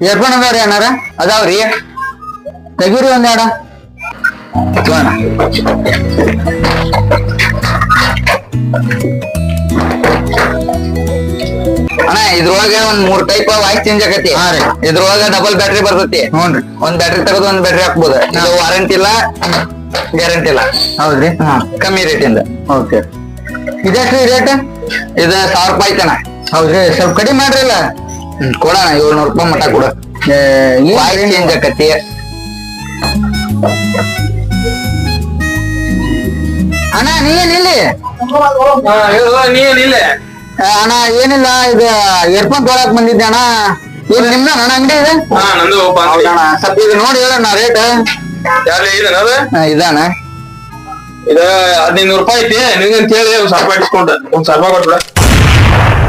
Earphone ಅದಾವ್ರಿ ಅಣ್ಣಾರ? ಅದಾವ್ರಿ. ತೆಗೀರಿ ಒಂದೆರಡ. ಅಣ್ಣ ಇದ್ರೊಳಗ ಒಂದ್ 3 ಟೈಪ್ ವಾಯ್ಸ್ ಚೇಂಜ್ ಆಗತಿ. ಹಾ ರೀ. ಇದ್ರೊಳಗ ಡಬಲ್ ಬ್ಯಾಟ್ರಿ ಬರ್ತೈತಿ. ಹ್ಞೂನ್ರಿ. ಒಂದ್ ಬ್ಯಾಟ್ರಿ ತೆಗೆದು ಒಂದ್ ಬ್ಯಾಟ್ರಿ ಹಾಕ್ಬೋದು. ಇದು ವಾರಂಟಿ ಇಲ್ಲ, ಗ್ಯಾರಂಟಿ ಇಲ್ಲ. ಹೌದ್ರಿ. ಕಮ್ಮಿ ರೇಟಿಂದ. ಓಕೆ. ಇದೆಷ್ಟ್ರಿ ರೇಟ್? ಇದು 1000 ರೂಪಾಯಿ ಐತಣ್ಣ. ಹೌದ್ರಿ, ಸ್ವಲ್ಪ ಕಡಿಮೆ ಮಾಡ್ರಿಲ್ಲ. ಕೊಡೋಣ 700 ರೂಪಾಯಿ ಮಟ ಕೊಡ. ವಾಯ್ಸ್ ಚೇಂಜ್ ಆಕತಿ. ಅಣ್ಣ ನೀನಿಲ್ಲಿ ನೀನಿಲ್ಲ ಅಣ್ಣ? ಏನಿಲ್ಲ, ಇದು ಇಯರ್ಫೋನ್ ತೊಗೊಳಕ್ ಬಂದಿದ್ದೆ ಅಣ್ಣ. ಇದು ನಿಮ್ದ ಅಣ್ಣ ಅಂಗಡಿ ಇದೆ? ನಂದು ಹೌದಣ್ಣ, ಸ್ವಲ್ಪ ಇದು ನೋಡಿ ಹೇಳಣ್ಣ ರೇಟ್. ಇದನ್ನದ ಇದಣ್ಣ, ಇದು 1500 ರೂಪಾಯಿ ಐತಿ. ನಿಂಗಂತ ಹೇಳಿ ಒಂದ್ 1000 ರೂಪಾಯಿ ಡಿಸ್ಕೌಂಟ್, ಒಂದ್ 1000 ರೂಪಾಯಿ ಕೊಟ್ಬಿಡ.